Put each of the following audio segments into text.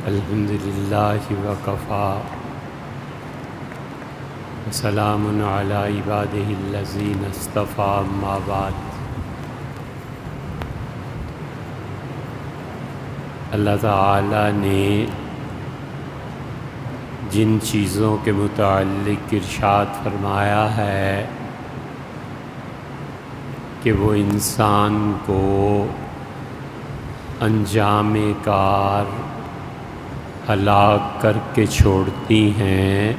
الحمد للہ وکفا وسلام علی عبادہ الذین اصطفیٰ اما بعد۔ اللہ تعالیٰ نے جن چیزوں کے متعلق ارشاد فرمایا ہے کہ وہ انسان کو انجام کار ہلاک کر کے چھوڑتی ہیں،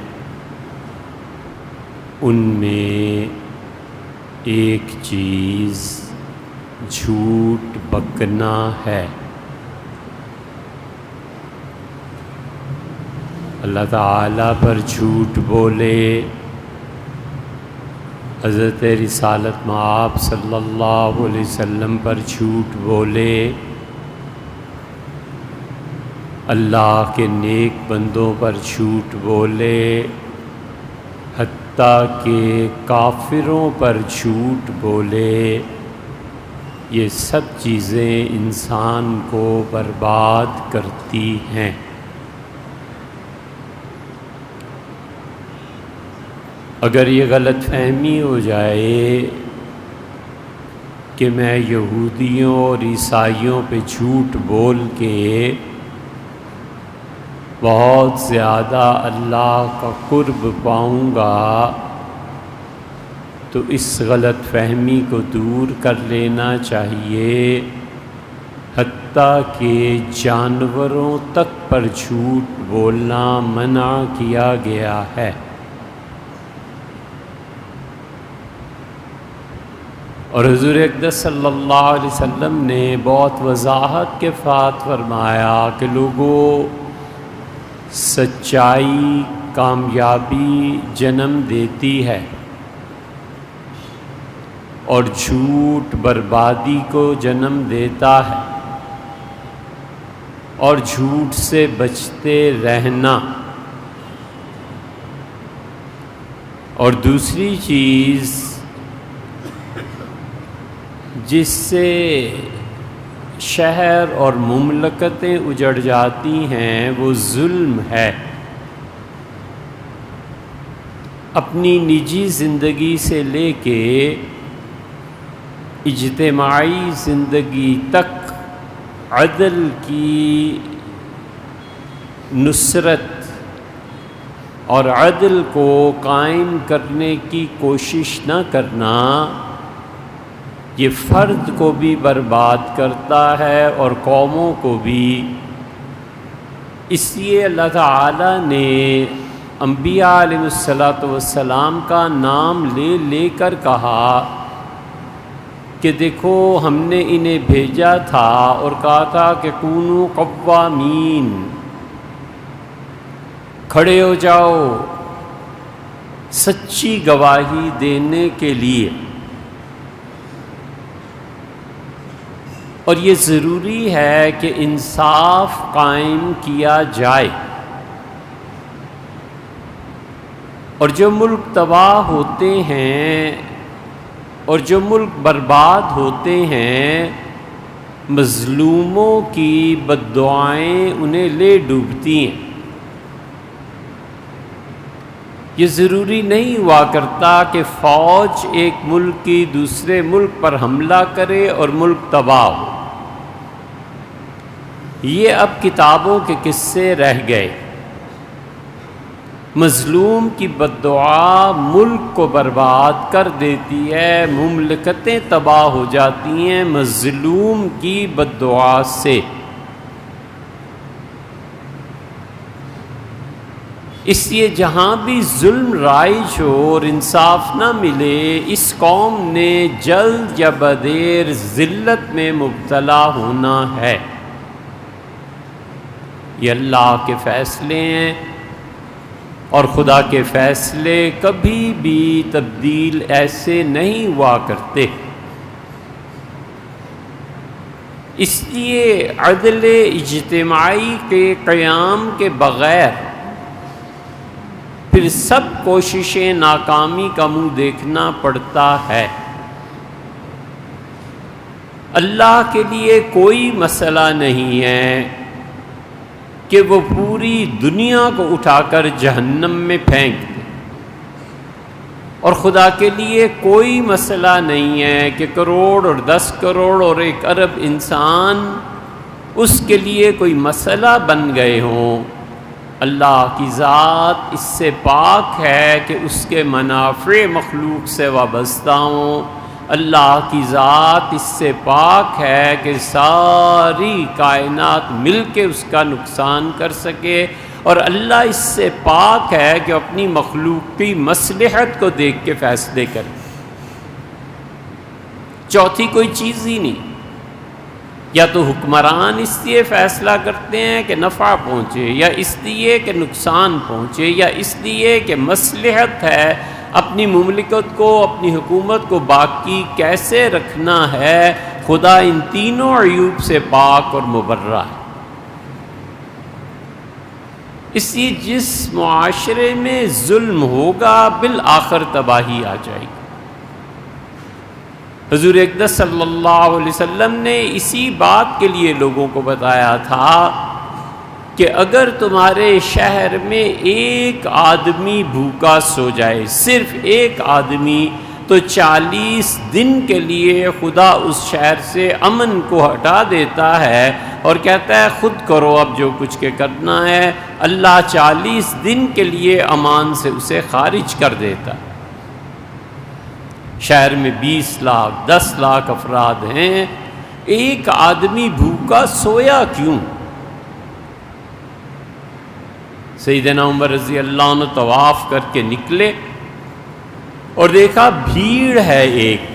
ان میں ایک چیز جھوٹ بکنا ہے۔ اللہ تعالیٰ پر جھوٹ بولے، حضرت رسالت مآب صلی اللہ علیہ وسلم پر جھوٹ بولے، اللہ کے نیک بندوں پر جھوٹ بولے، حتیٰ کہ کافروں پر جھوٹ بولے، یہ سب چیزیں انسان کو برباد کرتی ہیں۔ اگر یہ غلط فہمی ہو جائے کہ میں یہودیوں اور عیسائیوں پہ جھوٹ بول کے بہت زیادہ اللہ کا قرب پاؤں گا، تو اس غلط فہمی کو دور کر لینا چاہیے۔ حتیٰ کہ جانوروں تک پر جھوٹ بولنا منع کیا گیا ہے۔ اور حضور اقدس صلی اللہ علیہ وسلم نے بہت وضاحت کے ساتھ فرمایا کہ لوگوں، سچائی کامیابی جنم دیتی ہے اور جھوٹ بربادی کو جنم دیتا ہے، اور جھوٹ سے بچتے رہنا۔ اور دوسری چیز جس سے شہر اور مملکتیں اجڑ جاتی ہیں وہ ظلم ہے۔ اپنی نجی زندگی سے لے کے اجتماعی زندگی تک عدل کی نصرت اور عدل کو قائم کرنے کی کوشش نہ کرنا، یہ فرد کو بھی برباد کرتا ہے اور قوموں کو بھی۔ اس لیے اللہ تعالیٰ نے انبیاء علیہ السلام کا نام لے لے کر کہا کہ دیکھو ہم نے انہیں بھیجا تھا اور کہا تھا کہ کونوا قوامین، کھڑے ہو جاؤ سچی گواہی دینے کے لیے۔ اور یہ ضروری ہے کہ انصاف قائم کیا جائے، اور جو ملک تباہ ہوتے ہیں اور جو ملک برباد ہوتے ہیں، مظلوموں کی بد دعائیں انہیں لے ڈوبتی ہیں۔ یہ ضروری نہیں ہوا کرتا کہ فوج ایک ملک کی دوسرے ملک پر حملہ کرے اور ملک تباہ ہو۔ یہ اب کتابوں کے قصے رہ گئے۔ مظلوم کی بد دعا ملک کو برباد کر دیتی ہے، مملکتیں تباہ ہو جاتی ہیں مظلوم کی بد دعا سے۔ اس لیے جہاں بھی ظلم رائج ہو اور انصاف نہ ملے، اس قوم نے جلد یا بدیر ذلت میں مبتلا ہونا ہے۔ یہ اللہ کے فیصلے ہیں، اور خدا کے فیصلے کبھی بھی تبدیل ایسے نہیں ہوا کرتے۔ اس لیے عدل اجتماعی کے قیام کے بغیر پھر سب کوششیں ناکامی کا منہ دیکھنا پڑتا ہے۔ اللہ کے لیے کوئی مسئلہ نہیں ہے کہ وہ پوری دنیا کو اٹھا کر جہنم میں پھینک دے، اور خدا کے لیے کوئی مسئلہ نہیں ہے کہ کروڑ اور 10 کروڑ اور 1 ارب انسان اس کے لیے کوئی مسئلہ بن گئے ہوں۔ اللہ کی ذات اس سے پاک ہے کہ اس کے منافع مخلوق سے وابستہ ہوں۔ اللہ کی ذات اس سے پاک ہے کہ ساری کائنات مل کے اس کا نقصان کر سکے، اور اللہ اس سے پاک ہے کہ اپنی مخلوق کی مصلحت کو دیکھ کے فیصلے کرے۔ چوتھی کوئی چیز ہی نہیں۔ یا تو حکمران اس لیے فیصلہ کرتے ہیں کہ نفع پہنچے، یا اس لیے کہ نقصان پہنچے، یا اس لیے کہ مصلحت ہے اپنی مملکت کو، اپنی حکومت کو باقی کیسے رکھنا ہے۔ خدا ان تینوں عیوب سے پاک اور مبرہ ہے۔ اس لیے جس معاشرے میں ظلم ہوگا بالآخر تباہی آ جائے گی۔ حضور اقدس صلی اللہ علیہ وسلم نے اسی بات کے لیے لوگوں کو بتایا تھا کہ اگر تمہارے شہر میں ایک آدمی بھوکا سو جائے، صرف ایک آدمی، تو 40 دن کے لیے خدا اس شہر سے امن کو ہٹا دیتا ہے اور کہتا ہے خود کرو اب جو کچھ کے کرنا ہے۔ اللہ 40 دن کے لیے امان سے اسے خارج کر دیتا ہے۔ شہر میں 20 لاکھ 10 لاکھ افراد ہیں، ایک آدمی بھوکا سویا کیوں؟ سیدنا عمر رضی اللہ عنہ طواف کر کے نکلے اور دیکھا بھیڑ ہے ایک،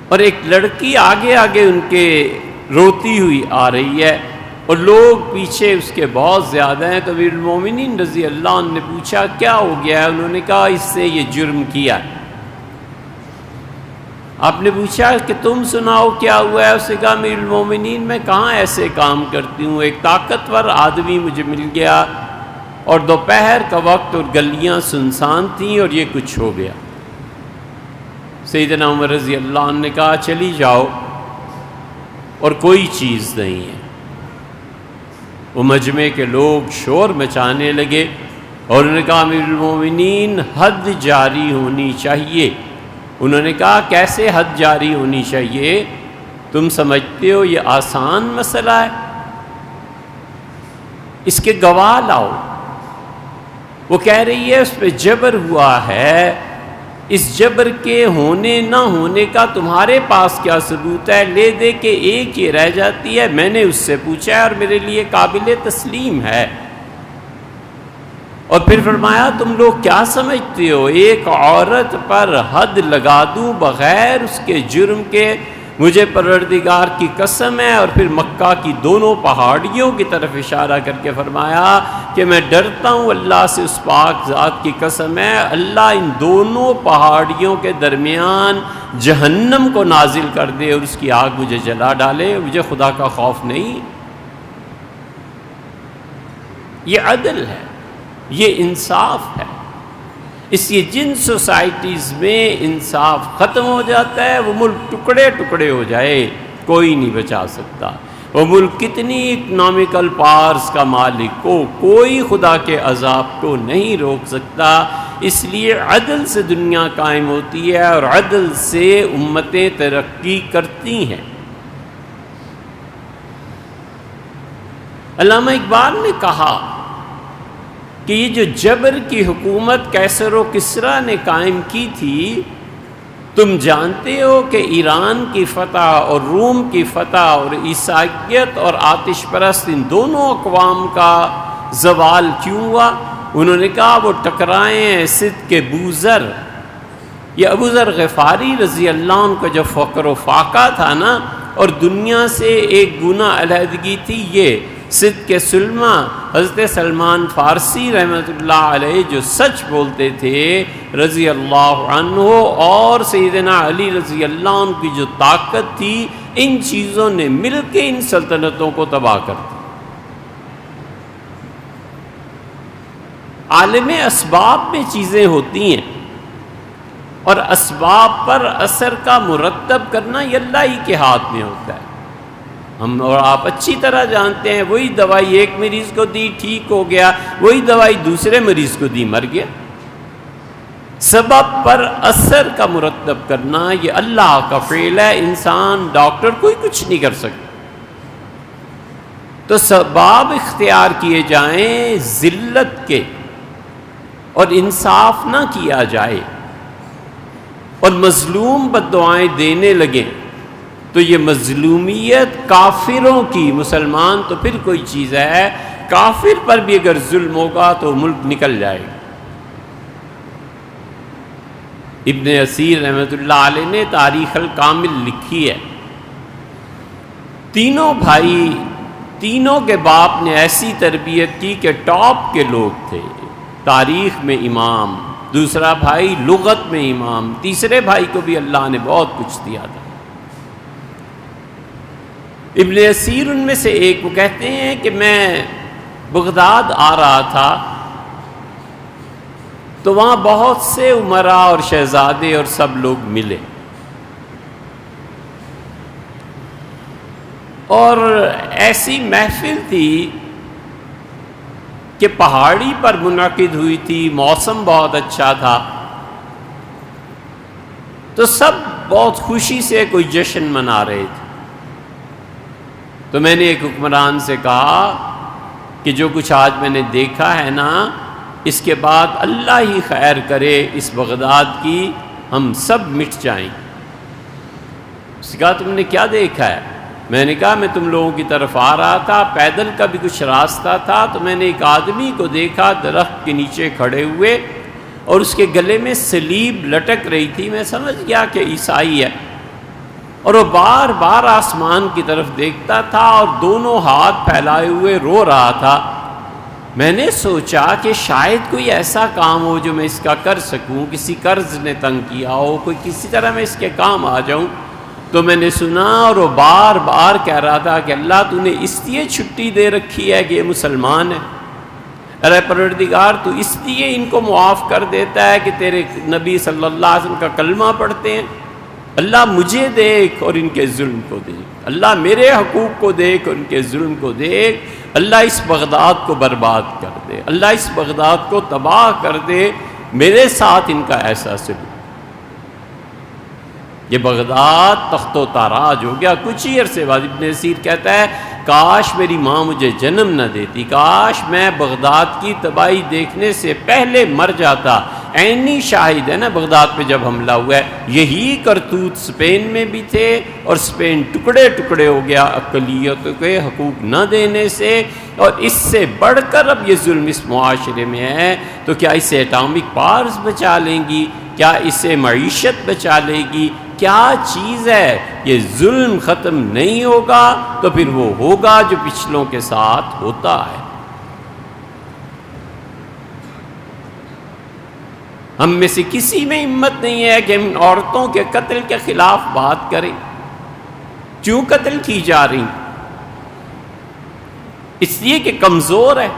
اور ایک لڑکی آگے آگے ان کے روتی ہوئی آ رہی ہے اور لوگ پیچھے اس کے بہت زیادہ ہیں۔ تو امیر المومنین رضی اللہ عنہ نے پوچھا کیا ہو گیا ہے؟ انہوں نے کہا اس سے یہ جرم کیا ہے۔ آپ نے پوچھا کہ تم سناؤ کیا ہوا ہے؟ اس نے کہا امیر المومنین میں کہاں ایسے کام کرتی ہوں، ایک طاقتور آدمی مجھے مل گیا اور دوپہر کا وقت اور گلیاں سنسان تھیں اور یہ کچھ ہو گیا۔ سیدنا عمر رضی اللہ عنہ نے کہا چلی جاؤ، اور کوئی چیز نہیں ہے۔ وہ مجمع کے لوگ شور مچانے لگے اور انہوں نے کہا امیر المومنین حد جاری ہونی چاہیے۔ انہوں نے کہا کیسے حد جاری ہونی چاہیے؟ تم سمجھتے ہو یہ آسان مسئلہ ہے؟ اس کے گواہ لاؤ۔ وہ کہہ رہی ہے اس پہ جبر ہوا ہے، اس جبر کے ہونے نہ ہونے کا تمہارے پاس کیا ثبوت ہے؟ لے دے کے ایک یہ رہ جاتی ہے، میں نے اس سے پوچھا ہے اور میرے لیے قابل تسلیم ہے۔ اور پھر فرمایا تم لوگ کیا سمجھتے ہو ایک عورت پر حد لگا دوں بغیر اس کے جرم کے؟ مجھے پروردگار کی قسم ہے۔ اور پھر مکہ کی دونوں پہاڑیوں کی طرف اشارہ کر کے فرمایا کہ میں ڈرتا ہوں اللہ سے، اس پاک ذات کی قسم ہے اللہ ان دونوں پہاڑیوں کے درمیان جہنم کو نازل کر دے اور اس کی آگ مجھے جلا ڈالے، مجھے خدا کا خوف نہیں۔ یہ عدل ہے، یہ انصاف ہے۔ اس لیے جن سوسائٹیز میں انصاف ختم ہو جاتا ہے وہ ملک ٹکڑے ٹکڑے ہو جائے، کوئی نہیں بچا سکتا۔ وہ ملک کتنی اکنامیکل پاورز کا مالک ہو، کوئی خدا کے عذاب کو نہیں روک سکتا۔ اس لیے عدل سے دنیا قائم ہوتی ہے اور عدل سے امتیں ترقی کرتی ہیں۔ علامہ اقبال نے کہا کہ یہ جو جبر کی حکومت کیسر و کسریٰ نے قائم کی تھی، تم جانتے ہو کہ ایران کی فتح اور روم کی فتح اور عیسائیت اور آتش پرست ان دونوں اقوام کا زوال کیوں ہوا؟ انہوں نے کہا وہ ٹکرائے ہیں سدھ کے بوذر۔ یہ ابو ذر غفاری رضی اللہ عنہ کا جو فقر و فاقہ تھا نا، اور دنیا سے ایک گنا علیحدگی تھی، یہ سدھ کے سلما حضرت سلمان فارسی رحمۃ اللہ علیہ جو سچ بولتے تھے رضی اللہ عنہ، اور سیدنا علی رضی اللہ عنہ کی جو طاقت تھی، ان چیزوں نے مل کے ان سلطنتوں کو تباہ کر دیا۔ عالم اسباب میں چیزیں ہوتی ہیں اور اسباب پر اثر کا مرتب کرنا یہ اللہ ہی کے ہاتھ میں ہوتا ہے۔ ہم اور آپ اچھی طرح جانتے ہیں، وہی دوائی ایک مریض کو دی ٹھیک ہو گیا، وہی دوائی دوسرے مریض کو دی مر گیا۔ سبب پر اثر کا مرتب کرنا یہ اللہ کا فعل ہے، انسان ڈاکٹر کوئی کچھ نہیں کر سکتا۔ تو سباب اختیار کیے جائیں ذلت کے اور انصاف نہ کیا جائے اور مظلوم بددعائیں دینے لگیں تو یہ مظلومیت کافروں کی، مسلمان تو پھر کوئی چیز ہے، کافر پر بھی اگر ظلم ہوگا تو ملک نکل جائے گا۔ ابن اسیر رحمۃ اللہ علیہ نے تاریخ الکامل لکھی ہے، تینوں بھائی، تینوں کے باپ نے ایسی تربیت کی کہ ٹاپ کے لوگ تھے، تاریخ میں امام، دوسرا بھائی لغت میں امام، تیسرے بھائی کو بھی اللہ نے بہت کچھ دیا تھا۔ ابن اسیر ان میں سے ایک، وہ کہتے ہیں کہ میں بغداد آ رہا تھا تو وہاں بہت سے امراء اور شہزادے اور سب لوگ ملے، اور ایسی محفل تھی کہ پہاڑی پر منعقد ہوئی تھی، موسم بہت اچھا تھا، تو سب بہت خوشی سے کوئی جشن منا رہے تھے۔ تو میں نے ایک حکمران سے کہا کہ جو کچھ آج میں نے دیکھا ہے نا، اس کے بعد اللہ ہی خیر کرے اس بغداد کی، ہم سب مٹ جائیں۔ اس نے کہا تم نے کیا دیکھا ہے؟ میں نے کہا میں تم لوگوں کی طرف آ رہا تھا، پیدل کا بھی کچھ راستہ تھا، تو میں نے ایک آدمی کو دیکھا درخت کے نیچے کھڑے ہوئے اور اس کے گلے میں صلیب لٹک رہی تھی، میں سمجھ گیا کہ عیسائی ہے، اور وہ بار بار آسمان کی طرف دیکھتا تھا اور دونوں ہاتھ پھیلائے ہوئے رو رہا تھا۔ میں نے سوچا کہ شاید کوئی ایسا کام ہو جو میں اس کا کر سکوں، کسی قرض نے تنگ کیا ہو، کوئی کسی طرح میں اس کے کام آ جاؤں۔ تو میں نے سنا اور وہ بار بار کہہ رہا تھا کہ اللہ تو نے اس لیے چھٹی دے رکھی ہے کہ یہ مسلمان ہے، ارے پروردگار تو اس لیے ان کو معاف کر دیتا ہے کہ تیرے نبی صلی اللہ علیہ وسلم کا کلمہ پڑھتے ہیں، اللہ مجھے دیکھ اور ان کے ظلم کو دیکھ، اللہ میرے حقوق کو دیکھ اور ان کے ظلم کو دیکھ، اللہ اس بغداد کو برباد کر دے، اللہ اس بغداد کو تباہ کر دے، میرے ساتھ ان کا ایسا سلوک۔ یہ بغداد تخت و تاراج ہو گیا۔ کچھ ہی عرصے بعد ابن اسیر کہتا ہے کاش میری ماں مجھے جنم نہ دیتی، کاش میں بغداد کی تباہی دیکھنے سے پہلے مر جاتا۔ عینی شاہد ہے نا بغداد پہ جب حملہ ہوا ہے، یہی کرتوت اسپین میں بھی تھے، اور اسپین ٹکڑے ٹکڑے ہو گیا اقلیت کے حقوق نہ دینے سے، اور اس سے بڑھ کر اب یہ ظلم اس معاشرے میں ہے، تو کیا اسے ایٹامک پاورز بچا لیں گی؟ کیا اسے معیشت بچا لے گی؟ کیا چیز ہے؟ یہ ظلم ختم نہیں ہوگا تو پھر وہ ہوگا جو پچھلوں کے ساتھ ہوتا ہے۔ ہم میں سے کسی میں ہمت نہیں ہے کہ ہم عورتوں کے قتل کے خلاف بات کریں۔ کیوں قتل کی جا رہی؟ اس لیے کہ کمزور ہے،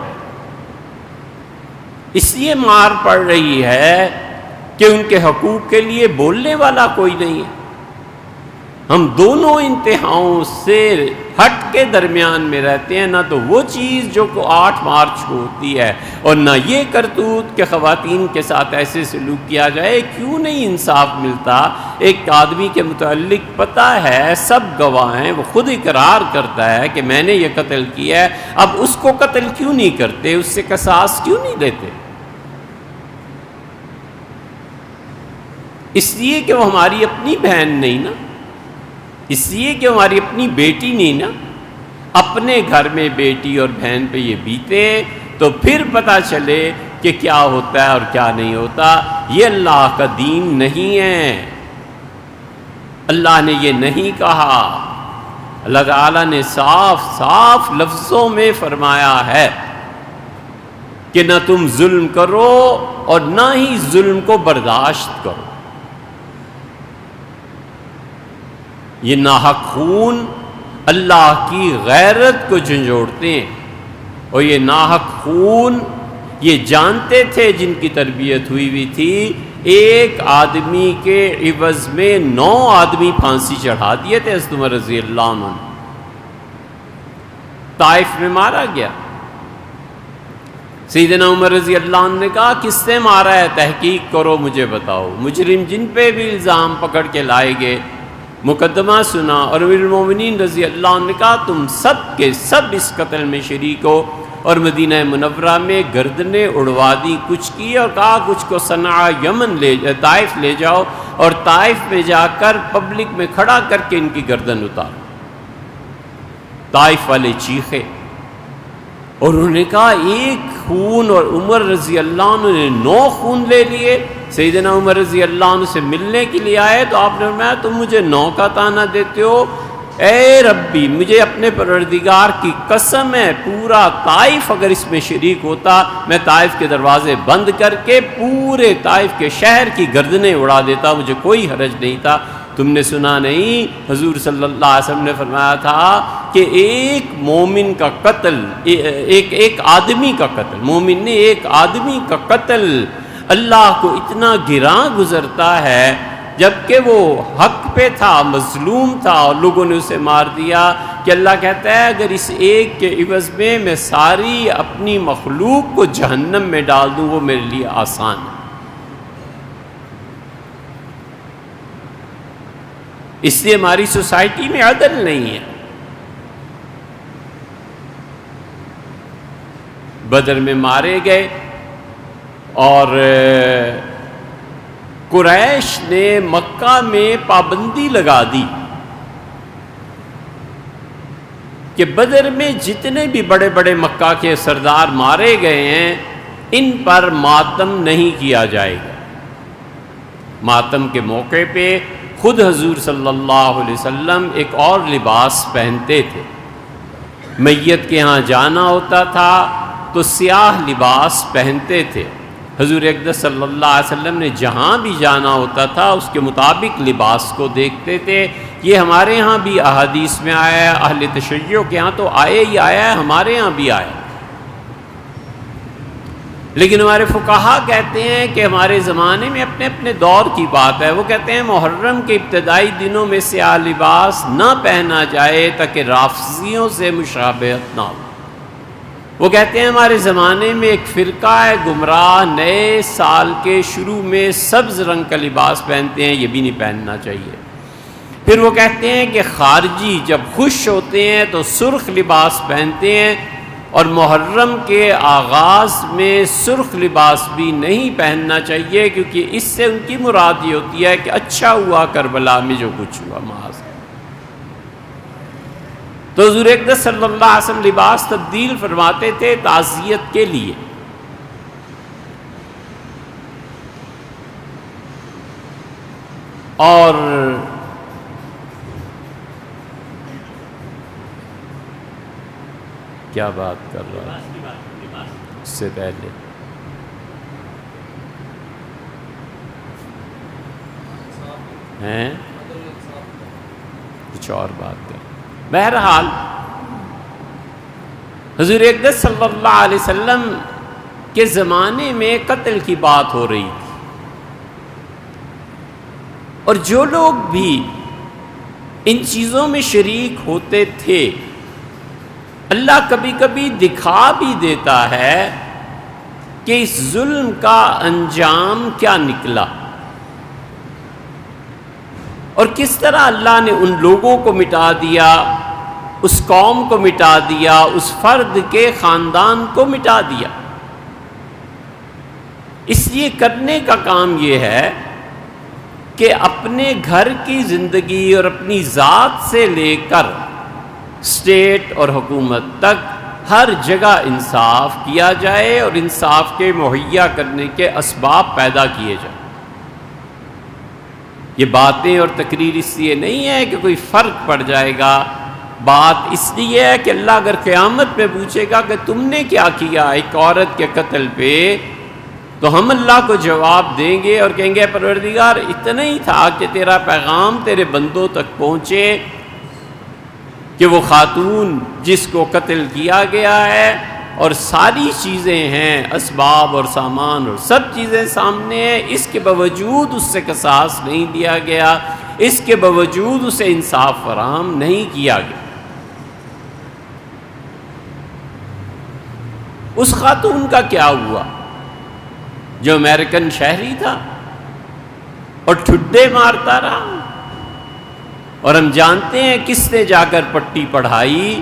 اس لیے مار پڑ رہی ہے کہ ان کے حقوق کے لیے بولنے والا کوئی نہیں ہے۔ ہم دونوں انتہاؤں سے ہٹ کے درمیان میں رہتے ہیں، نہ تو وہ چیز جو کو 8 مارچ کو ہوتی ہے، اور نہ یہ کرتوت کہ خواتین کے ساتھ ایسے سلوک کیا جائے۔ کیوں نہیں انصاف ملتا؟ ایک آدمی کے متعلق پتہ ہے، سب گواہ ہیں، وہ خود اقرار کرتا ہے کہ میں نے یہ قتل کیا ہے، اب اس کو قتل کیوں نہیں کرتے؟ اس سے قصاص کیوں نہیں لیتے؟ اس لیے کہ وہ ہماری اپنی بہن نہیں نا، اس لیے کہ ہماری اپنی بیٹی نہیں نا۔ اپنے گھر میں بیٹی اور بہن پہ یہ بیتے تو پھر پتہ چلے کہ کیا ہوتا ہے اور کیا نہیں ہوتا۔ یہ اللہ کا دین نہیں ہے، اللہ نے یہ نہیں کہا۔ اللہ تعالیٰ نے صاف صاف لفظوں میں فرمایا ہے کہ نہ تم ظلم کرو اور نہ ہی ظلم کو برداشت کرو۔ یہ ناحق خون اللہ کی غیرت کو جھنجھوڑتے ہیں، اور یہ ناحق خون یہ جانتے تھے جن کی تربیت ہوئی تھی، ایک آدمی کے عوض میں 9 آدمی پھانسی چڑھا دیے تھے حضرت عمر رضی اللہ عنہ۔ طائف میں مارا گیا۔ سیدنا عمر رضی اللہ عنہ نے کہا کس نے مارا ہے، تحقیق کرو مجھے بتاؤ۔ مجرم جن پہ بھی الزام پکڑ کے لائے گئے، مقدمہ سنا، اور امیر المومنین رضی اللہ عنہ نے کہا تم سب کے سب اس قتل میں شریک ہو، اور مدینہ منورہ میں گردنیں اڑوا دی کچھ کی، اور کہا کچھ کو صنعاء یمن طائف لے جاؤ، اور طائف میں جا کر پبلک میں کھڑا کر کے ان کی گردن اتارو۔ طائف والے چیخے، اور انہوں نے کہا ایک خون، اور عمر رضی اللہ عنہ نے 9 خون لے لیے۔ سیدنا عمر رضی اللہ عنہ سے ملنے کے لیے آئے تو آپ نے فرمایا تم مجھے 9 کا طعنہ دیتے ہو، اے ربی مجھے اپنے پروردگار کی قسم ہے پورا طائف اگر اس میں شریک ہوتا میں طائف کے دروازے بند کر کے پورے طائف کے شہر کی گردنیں اڑا دیتا، مجھے کوئی حرج نہیں تھا۔ تم نے سنا نہیں حضور صلی اللہ علیہ وسلم نے فرمایا تھا کہ ایک مومن کا قتل، ایک آدمی کا قتل، مومن نے ایک آدمی کا قتل اللہ کو اتنا گراں گزرتا ہے، جبکہ وہ حق پہ تھا، مظلوم تھا اور لوگوں نے اسے مار دیا، کہ اللہ کہتا ہے اگر اس ایک کے عوض میں ساری اپنی مخلوق کو جہنم میں ڈال دوں وہ میرے لیے آسان ہے۔ اس لیے ہماری سوسائٹی میں عدل نہیں ہے۔ بدر میں مارے گئے، اور قریش نے مکہ میں پابندی لگا دی کہ بدر میں جتنے بھی بڑے بڑے مکہ کے سردار مارے گئے ہیں ان پر ماتم نہیں کیا جائے گا۔ ماتم کے موقع پہ خود حضور صلی اللہ علیہ وسلم ایک اور لباس پہنتے تھے۔ میت کے ہاں جانا ہوتا تھا تو سیاہ لباس پہنتے تھے۔ حضور اقدس صلی اللہ علیہ وسلم نے جہاں بھی جانا ہوتا تھا اس کے مطابق لباس کو دیکھتے تھے۔ یہ ہمارے ہاں بھی احادیث میں آیا ہے، اہل تشیع کے ہاں تو آئے ہی آیا ہے، ہمارے ہاں بھی آیا ہے۔ لیکن ہمارے فقہا کہتے ہیں کہ ہمارے زمانے میں اپنے اپنے دور کی بات ہے، وہ کہتے ہیں محرم کے ابتدائی دنوں میں سیاہ لباس نہ پہنا جائے تاکہ رافضیوں سے مشابہت نہ ہو۔ وہ کہتے ہیں ہمارے زمانے میں ایک فرقہ ہے گمراہ، نئے سال کے شروع میں سبز رنگ کا لباس پہنتے ہیں، یہ بھی نہیں پہننا چاہیے۔ پھر وہ کہتے ہیں کہ خارجی جب خوش ہوتے ہیں تو سرخ لباس پہنتے ہیں، اور محرم کے آغاز میں سرخ لباس بھی نہیں پہننا چاہیے، کیونکہ اس سے ان کی مراد یہ ہوتی ہے کہ اچھا ہوا کربلا میں جو کچھ ہوا معاذ۔ تو حضور اقدس صلی اللہ علیہ وسلم لباس تبدیل فرماتے تھے تعزیت کے لیے۔ اور کیا بات کر رہا ہے اس سے پہلے ہیں کچھ اور بات کر۔ بہرحال حضور اقدس صلی اللہ علیہ وسلم کے زمانے میں قتل کی بات ہو رہی تھی، اور جو لوگ بھی ان چیزوں میں شریک ہوتے تھے اللہ کبھی کبھی دکھا بھی دیتا ہے کہ اس ظلم کا انجام کیا نکلا، اور کس طرح اللہ نے ان لوگوں کو مٹا دیا، اس قوم کو مٹا دیا، اس فرد کے خاندان کو مٹا دیا۔ اس لیے کرنے کا کام یہ ہے کہ اپنے گھر کی زندگی اور اپنی ذات سے لے کر اسٹیٹ اور حکومت تک ہر جگہ انصاف کیا جائے، اور انصاف کے مہیا کرنے کے اسباب پیدا کیے جائیں۔ یہ باتیں اور تقریر اس لیے نہیں ہے کہ کوئی فرق پڑ جائے گا، بات اس لیے ہے کہ اللہ اگر قیامت میں پوچھے گا کہ تم نے کیا کیا ایک عورت کے قتل پہ، تو ہم اللہ کو جواب دیں گے اور کہیں گے پروردگار اتنا ہی تھا کہ تیرا پیغام تیرے بندوں تک پہنچے کہ وہ خاتون جس کو قتل کیا گیا ہے اور ساری چیزیں ہیں، اسباب اور سامان اور سب چیزیں سامنے ہیں، اس کے باوجود اس سے قصاص نہیں دیا گیا، اس کے باوجود اسے انصاف فراہم نہیں کیا گیا۔ اس خاتون کا کیا ہوا جو امریکن شہری تھا اور ٹھڈے مارتا رہا؟ اور ہم جانتے ہیں کس نے جا کر پٹی پڑھائی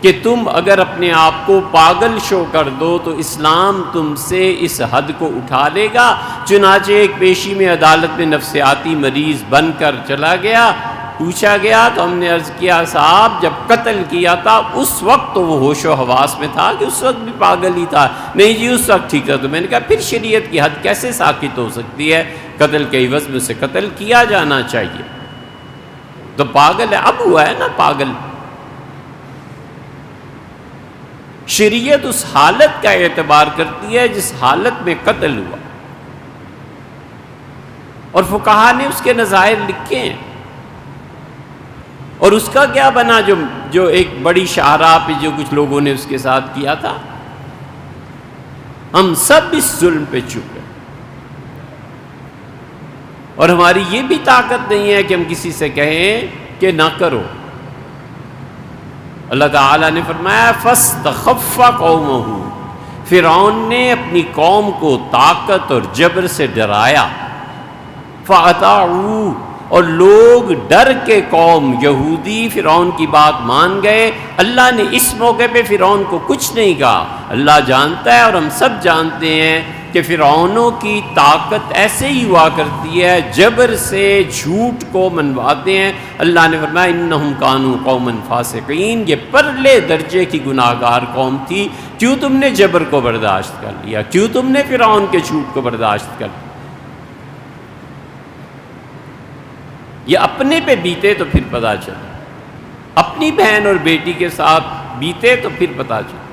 کہ تم اگر اپنے آپ کو پاگل شو کر دو تو اسلام تم سے اس حد کو اٹھا لے گا۔ چنانچہ ایک پیشی میں عدالت میں نفسیاتی مریض بن کر چلا گیا، پوچھا گیا تو ہم نے عرض کیا صاحب جب قتل کیا تھا اس وقت تو وہ ہوش و حواس میں تھا کہ اس وقت بھی پاگل ہی تھا؟ نہیں جی اس وقت ٹھیک تھا۔ تو میں نے کہا پھر شریعت کی حد کیسے ساکت ہو سکتی ہے؟ قتل کے عوض میں اسے قتل کیا جانا چاہیے۔ تو پاگل ہے، اب ہوا ہے نا پاگل۔ شریعت اس حالت کا اعتبار کرتی ہے جس حالت میں قتل ہوا، اور فقہا نے اس کے نظائر لکھے ہیں۔ اور اس کا کیا بنا جو ایک بڑی شاہراہ پہ جو کچھ لوگوں نے اس کے ساتھ کیا تھا؟ ہم سب اس ظلم پہ چپ ہیں، اور ہماری یہ بھی طاقت نہیں ہے کہ ہم کسی سے کہیں کہ نہ کرو۔ اللہ تعالیٰ نے فرمایا فاستخف قومہ، فرعون نے اپنی قوم کو طاقت اور جبر سے ڈرایا، فاطاعوا، اور لوگ ڈر کے قوم یہودی فرعون کی بات مان گئے۔ اللہ نے اس موقع پہ فرعون کو کچھ نہیں کہا۔ اللہ جانتا ہے اور ہم سب جانتے ہیں کہ فرعونوں کی طاقت ایسے ہی ہوا کرتی ہے، جبر سے جھوٹ کو منواتے ہیں۔ اللہ نے فرمایا انہم کانوا قوما فاسقین، یہ پرلے درجے کی گناہ گار قوم تھی۔ کیوں تم نے جبر کو برداشت کر لیا؟ کیوں تم نے فرعون کے جھوٹ کو برداشت کر لیا؟ یہ اپنے پہ بیتے تو پھر پتہ چلے، اپنی بہن اور بیٹی کے ساتھ بیتے تو پھر پتہ چلے۔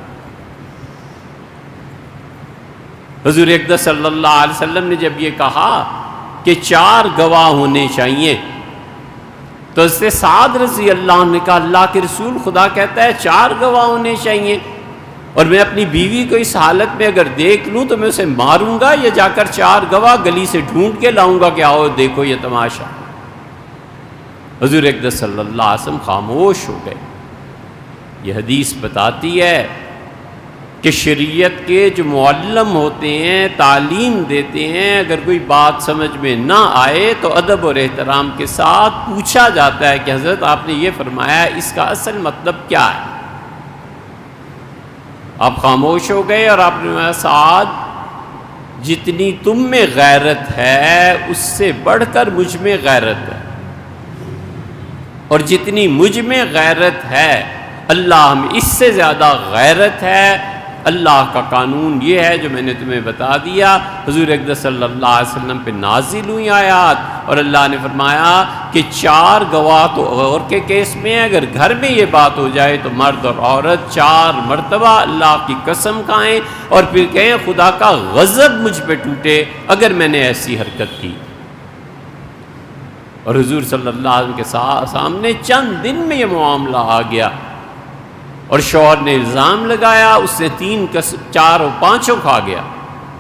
حضور اقدس صلی اللہ علیہ وسلم نے جب یہ کہا کہ 4 گواہ ہونے چاہیے تو حضرت سعد رضی اللہ عنہ نے کہا اللہ کے رسول خدا کہتا ہے 4 گواہ ہونے چاہیے، اور میں اپنی بیوی کو اس حالت میں اگر دیکھ لوں تو میں اسے ماروں گا یا جا کر 4 گواہ گلی سے ڈھونڈ کے لاؤں گا کہ آؤ دیکھو یہ تماشا؟ حضور اقدس صلی اللہ علیہ وسلم خاموش ہو گئے۔ یہ حدیث بتاتی ہے کہ شریعت کے جو معلم ہوتے ہیں، تعلیم دیتے ہیں، اگر کوئی بات سمجھ میں نہ آئے تو ادب اور احترام کے ساتھ پوچھا جاتا ہے کہ حضرت آپ نے یہ فرمایا اس کا اصل مطلب کیا ہے؟ آپ خاموش ہو گئے اور آپ نے فرمایا سعد جتنی تم میں غیرت ہے اس سے بڑھ کر مجھ میں غیرت ہے، اور جتنی مجھ میں غیرت ہے اللہ میں اس سے زیادہ غیرت ہے۔ اللہ کا قانون یہ ہے جو میں نے تمہیں بتا دیا۔ حضور اقدس صلی اللہ علیہ وسلم پہ نازل ہوئی آیات، اور اللہ نے فرمایا کہ 4 گواہ تو غور کے کیس میں ہے، اگر گھر میں یہ بات ہو جائے تو مرد اور عورت 4 مرتبہ اللہ کی قسم کھائیں اور پھر کہیں خدا کا غضب مجھ پہ ٹوٹے اگر میں نے ایسی حرکت کی۔ اور حضور صلی اللہ علیہ وسلم کے سامنے چند دن میں یہ معاملہ آ گیا، اور شوہر نے الزام لگایا، اس سے 3 قسم 4 اور 5 کھا گیا،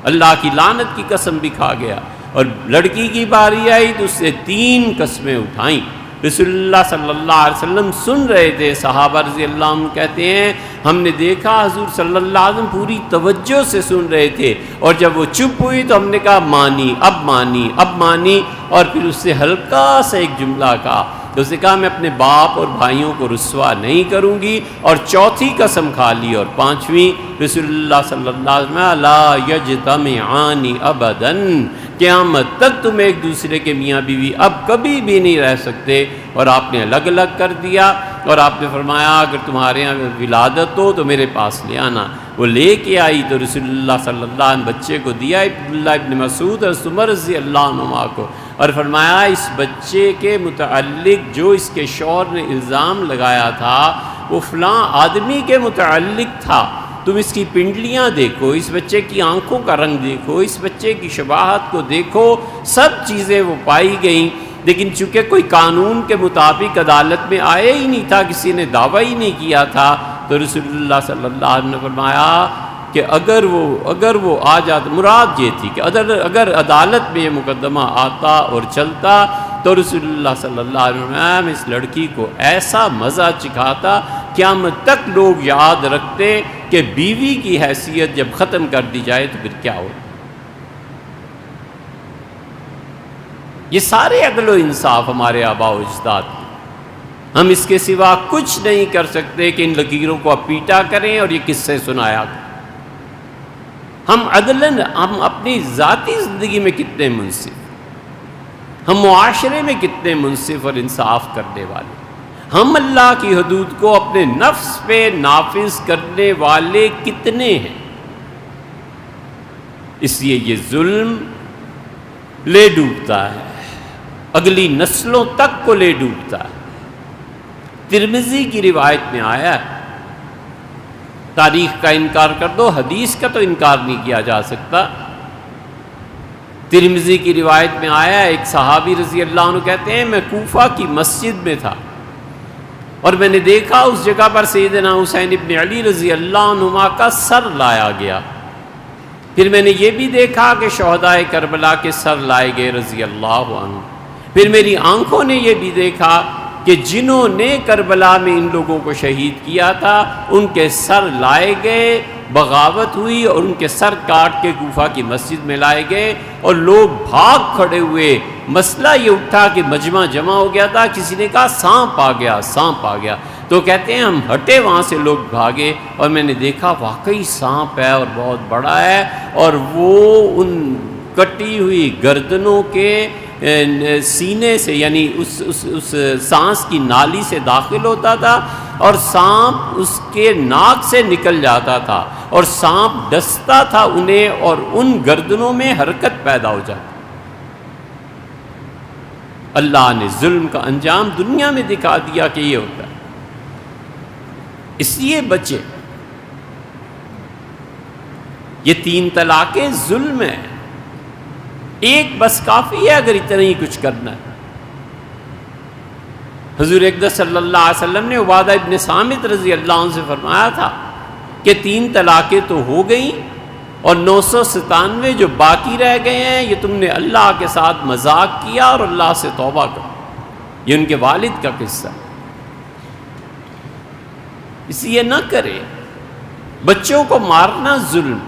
اللہ کی لعنت کی قسم بھی کھا گیا، اور لڑکی کی باری آئی تو اس سے 3 قسمیں اٹھائیں۔ رسول اللہ صلی اللہ علیہ وسلم سن رہے تھے، صحابہ رضی اللہ عنہ کہتے ہیں ہم نے دیکھا حضور صلی اللہ علیہ وسلم پوری توجہ سے سن رہے تھے، اور جب وہ چپ ہوئی تو ہم نے کہا مانی اب مانی اب مانی، اور پھر اس سے ہلکا سا ایک جملہ کہا، تو اس نے کہا میں اپنے باپ اور بھائیوں کو رسوا نہیں کروں گی، اور 4تھی قسم کھا لی، اور 5ویں رسول اللہ صلی اللہ علیہ وسلم لا یجتمعان ابدا، قیامت تک تم ایک دوسرے کے میاں بیوی اب کبھی بھی نہیں رہ سکتے، اور آپ نے الگ الگ کر دیا، اور آپ نے فرمایا اگر تمہارے یہاں ولادت ہو تو میرے پاس لے آنا۔ وہ لے کے آئی تو رسول اللہ صلی اللہ علیہ وسلم بچے کو دیا عبداللہ ابن مسعود اور عمر رضی اللہ عنہما کو، اور فرمایا اس بچے کے متعلق جو اس کے شوہر نے الزام لگایا تھا وہ فلاں آدمی کے متعلق تھا، تم اس کی پنڈلیاں دیکھو، اس بچے کی آنکھوں کا رنگ دیکھو، اس بچے کی شباہت کو دیکھو، سب چیزیں وہ پائی گئیں، لیکن چونکہ کوئی قانون کے مطابق عدالت میں آئے ہی نہیں تھا، کسی نے دعویٰ ہی نہیں کیا تھا، تو رسول اللہ صلی اللہ علیہ وسلم نے فرمایا کہ اگر وہ آ جاتا، مراد یہ تھی کہ اگر عدالت میں یہ مقدمہ آتا اور چلتا تو رسول اللہ صلی اللہ علیہ وسلم اس لڑکی کو ایسا مزہ چکھاتا قیامت تک لوگ یاد رکھتے کہ بیوی کی حیثیت جب ختم کر دی جائے تو پھر کیا ہو؟ یہ سارے عدل و انصاف ہمارے آباء و اجداد کے، ہم اس کے سوا کچھ نہیں کر سکتے کہ ان لکیروں کو اب پیٹا کریں اور یہ قصے سنایا کریں۔ ہم عدلاً ہم اپنی ذاتی زندگی میں کتنے منصف، ہم معاشرے میں کتنے منصف اور انصاف کرنے والے، ہم اللہ کی حدود کو اپنے نفس پہ نافذ کرنے والے کتنے ہیں۔ اس لیے یہ ظلم لے ڈوبتا ہے، اگلی نسلوں تک کو لے ڈوبتا ہے۔ ترمذی کی روایت میں آیا ہے، تاریخ کا انکار کر دو، حدیث کا تو انکار نہیں کیا جا سکتا۔ ترمذی کی روایت میں آیا ہے، ایک صحابی رضی اللہ عنہ کہتے ہیں میں کوفہ کی مسجد میں تھا اور میں نے دیکھا اس جگہ پر سیدنا حسین ابن علی رضی اللہ عنہما کا سر لایا گیا۔ پھر میں نے یہ بھی دیکھا کہ شہدائے کربلا کے سر لائے گئے رضی اللہ عنہ۔ پھر میری آنکھوں نے یہ بھی دیکھا کہ جنہوں نے کربلا میں ان لوگوں کو شہید کیا تھا ان کے سر لائے گئے، بغاوت ہوئی اور ان کے سر کاٹ کے کوفہ کی مسجد میں لائے گئے اور لوگ بھاگ کھڑے ہوئے۔ مسئلہ یہ اٹھا کہ مجمع جمع ہو گیا تھا، کسی نے کہا سانپ آ گیا، سانپ آ گیا، تو کہتے ہیں ہم ہٹے وہاں سے، لوگ بھاگے اور میں نے دیکھا واقعی سانپ ہے اور بہت بڑا ہے، اور وہ ان کٹی ہوئی گردنوں کے سینے سے یعنی اس سانس کی نالی سے داخل ہوتا تھا اور سانپ اس کے ناک سے نکل جاتا تھا اور سانپ ڈستا تھا انہیں اور ان گردنوں میں حرکت پیدا ہو جاتی۔ اللہ نے ظلم کا انجام دنیا میں دکھا دیا کہ یہ ہوتا ہے۔ اس لیے بچے، یہ 3 طلاقیں ظلم ہے، ایک بس کافی ہے اگر اتنا ہی کچھ کرنا ہے۔ حضور اقدس صلی اللہ علیہ وسلم نے عبادہ ابن صامت رضی اللہ عنہ سے فرمایا تھا کہ 3 طلاقیں تو ہو گئیں اور 997 جو باقی رہ گئے ہیں یہ تم نے اللہ کے ساتھ مذاق کیا اور اللہ سے توبہ کرو۔ یہ ان کے والد کا قصہ ہے، اس لیے نہ کرے۔ بچوں کو مارنا ظلم۔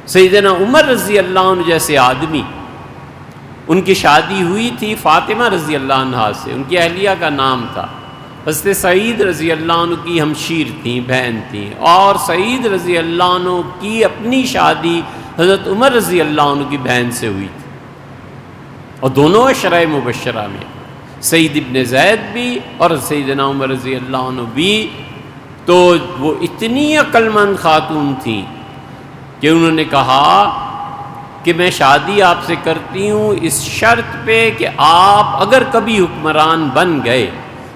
سیدنا عمر رضی اللہ عنہ جیسے آدمی، ان کی شادی ہوئی تھی فاطمہ رضی اللہ عنہ سے، ان کی اہلیہ کا نام تھا۔ حضرت سعید رضی اللہ عنہ کی ہمشیر تھیں، بہن تھیں، اور سعید رضی اللہ عنہ کی اپنی شادی حضرت عمر رضی اللہ عنہ کی بہن سے ہوئی تھی، اور دونوں عشرۂ مبشرہ میں سعید ابن زید بھی اور سیدنا عمر رضی اللہ عنہ بھی۔ تو وہ اتنی عقل مند خاتون تھیں کہ انہوں نے کہا کہ میں شادی آپ سے کرتی ہوں اس شرط پہ کہ آپ اگر کبھی حکمران بن گئے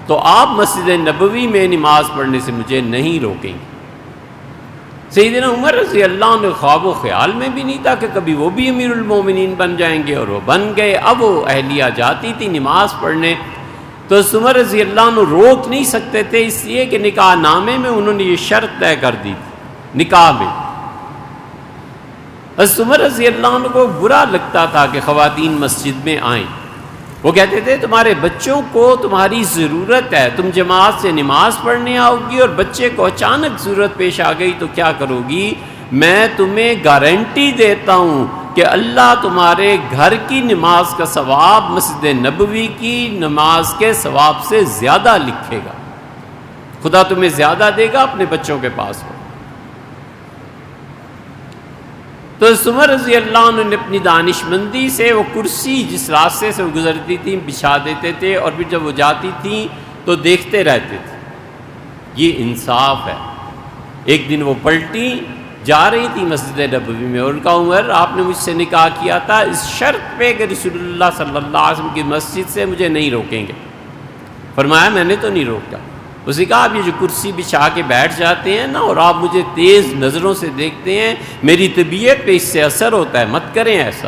تو آپ مسجد نبوی میں نماز پڑھنے سے مجھے نہیں روکیں گے۔ سیدنا عمر رضی اللہ عنہ خواب و خیال میں بھی نہیں تھا کہ کبھی وہ بھی امیر المومنین بن جائیں گے، اور وہ بن گئے۔ اب وہ اہلیہ جاتی تھی نماز پڑھنے تو عمر رضی اللہ عنہ روک نہیں سکتے تھے، اس لیے کہ نکاح نامے میں انہوں نے یہ شرط طے کر دی تھی نکاح میں۔ حضرت عمر رضی اللہ عنہ کو برا لگتا تھا کہ خواتین مسجد میں آئیں۔ وہ کہتے تھے تمہارے بچوں کو تمہاری ضرورت ہے، تم جماعت سے نماز پڑھنے آؤ گی اور بچے کو اچانک ضرورت پیش آ گئی تو کیا کرو گی؟ میں تمہیں گارنٹی دیتا ہوں کہ اللہ تمہارے گھر کی نماز کا ثواب مسجد نبوی کی نماز کے ثواب سے زیادہ لکھے گا، خدا تمہیں زیادہ دے گا اپنے بچوں کے پاس ہو۔ تو عمر رضی اللہ عنہ نے اپنی دانش مندی سے وہ کرسی جس راستے سے وہ گزرتی تھیں بچھا دیتے تھے، اور پھر جب وہ جاتی تھیں تو دیکھتے رہتے تھے۔ یہ انصاف ہے۔ ایک دن وہ پلٹی جا رہی تھی مسجد نبوی میں، اور ان کا عمر آپ نے مجھ سے نکاح کیا تھا اس شرط پہ کہ رسول اللہ صلی اللہ علیہ وسلم کی مسجد سے مجھے نہیں روکیں گے۔ فرمایا میں نے تو نہیں روکا۔ اس نے کہا آپ یہ جو کرسی بچھا کے بیٹھ جاتے ہیں نا اور آپ مجھے تیز نظروں سے دیکھتے ہیں، میری طبیعت پہ اس سے اثر ہوتا ہے، مت کریں ایسا۔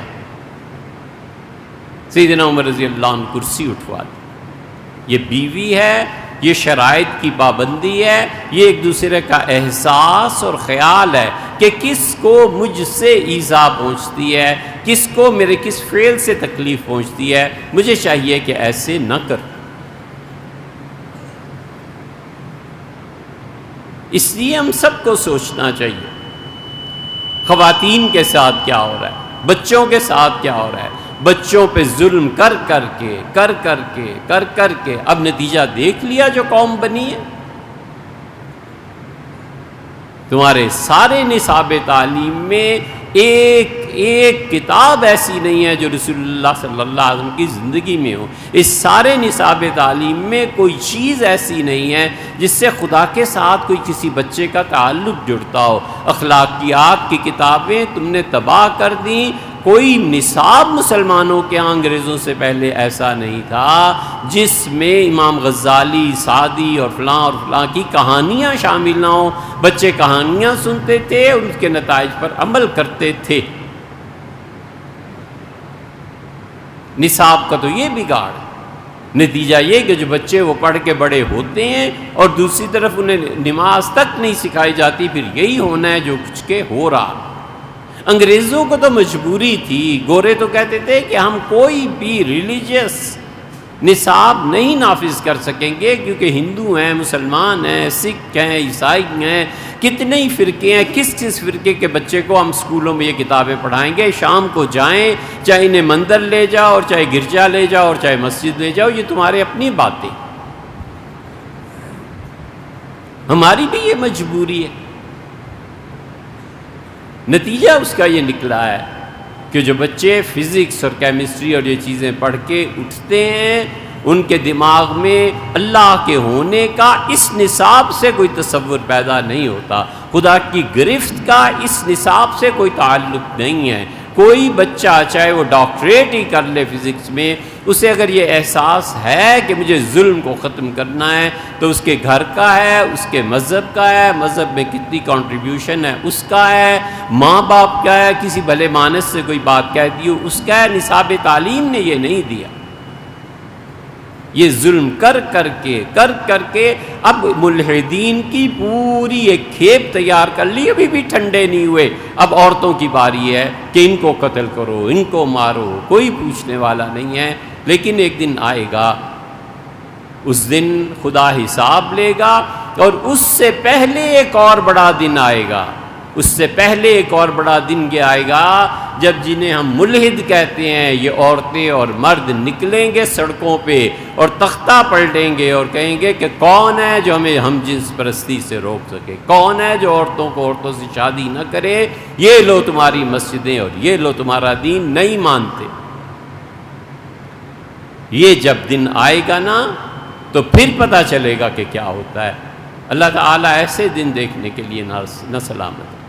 سیدنا عمر رضی اللہ عنہ کرسی اٹھوا دی۔ یہ بیوی ہے، یہ شرائط کی پابندی ہے، یہ ایک دوسرے کا احساس اور خیال ہے کہ کس کو مجھ سے ایذا پہنچتی ہے، کس کو میرے کس فعل سے تکلیف پہنچتی ہے، مجھے چاہیے کہ ایسے نہ کر۔ اس لیے ہم سب کو سوچنا چاہیے خواتین کے ساتھ کیا ہو رہا ہے، بچوں کے ساتھ کیا ہو رہا ہے، بچوں پہ ظلم کر کے اب نتیجہ دیکھ لیا جو قوم بنی ہے۔ تمہارے سارے نصاب تعلیم میں ایک کتاب ایسی نہیں ہے جو رسول اللہ صلی اللہ علیہ وسلم کی زندگی میں ہو، اس سارے نصاب تعلیم میں کوئی چیز ایسی نہیں ہے جس سے خدا کے ساتھ کوئی کسی بچے کا تعلق جڑتا ہو۔ اخلاقیات کی کتابیں تم نے تباہ کر دیں، کوئی نصاب مسلمانوں کے انگریزوں سے پہلے ایسا نہیں تھا جس میں امام غزالی، سعدی اور فلاں کی کہانیاں شامل نہ ہوں۔ بچے کہانیاں سنتے تھے، ان کے نتائج پر عمل کرتے تھے۔ نصاب کا تو یہ بگاڑ ہے، نتیجہ یہ کہ جو بچے وہ پڑھ کے بڑے ہوتے ہیں اور دوسری طرف انہیں نماز تک نہیں سکھائی جاتی، پھر یہی ہونا ہے جو کچھ کے ہو رہا۔ انگریزوں کو تو مجبوری تھی، گورے تو کہتے تھے کہ ہم کوئی بھی ریلیجیس نصاب نہیں نافذ کر سکیں گے کیونکہ ہندو ہیں، مسلمان ہیں، سکھ ہیں، عیسائی ہیں، کتنے ہی فرقے ہیں، کس فرقے کے بچے کو ہم اسکولوں میں یہ کتابیں پڑھائیں گے؟ شام کو جائیں، چاہے انہیں مندر لے جاؤ اور چاہے گرجا لے جاؤ اور چاہے مسجد لے جاؤ، یہ تمہارے اپنی باتیں، ہماری بھی یہ مجبوری ہے۔ نتیجہ اس کا یہ نکلا ہے کہ جو بچے فزکس اور کیمسٹری اور یہ چیزیں پڑھ کے اٹھتے ہیں، ان کے دماغ میں اللہ کے ہونے کا اس نصاب سے کوئی تصور پیدا نہیں ہوتا، خدا کی گرفت کا اس نصاب سے کوئی تعلق نہیں ہے۔ کوئی بچہ چاہے وہ ڈاکٹریٹ ہی کر لے فزکس میں، اسے اگر یہ احساس ہے کہ مجھے ظلم کو ختم کرنا ہے تو اس کے گھر کا ہے، اس کے مذہب کا ہے، مذہب میں کتنی کنٹریبیوشن ہے اس کا ہے، ماں باپ کا ہے، کسی بھلے مانس سے کوئی بات کہتی ہو اس کا ہے۔ نصاب تعلیم نے یہ نہیں دیا، یہ ظلم کر کے اب ملحدین کی پوری ایک کھیپ تیار کر لی، ابھی بھی ٹھنڈے نہیں ہوئے۔ اب عورتوں کی باری ہے کہ ان کو قتل کرو، ان کو مارو، کوئی پوچھنے والا نہیں ہے۔ لیکن ایک دن آئے گا، اس دن خدا حساب لے گا، اور اس سے پہلے ایک اور بڑا دن آئے گا، اس سے پہلے ایک اور بڑا دن یہ آئے گا جب جنہیں ہم ملحد کہتے ہیں یہ عورتیں اور مرد نکلیں گے سڑکوں پہ اور تختہ پلٹیں گے اور کہیں گے کہ کون ہے جو ہمیں ہم جنس پرستی سے روک سکے، کون ہے جو عورتوں کو عورتوں سے شادی نہ کرے، یہ لو تمہاری مسجدیں اور یہ لو تمہارا دین، نہیں مانتے۔ یہ جب دن آئے گا نا تو پھر پتہ چلے گا کہ کیا ہوتا ہے۔ اللہ تعالیٰ ایسے دن دیکھنے کے لیے نہ سلامت۔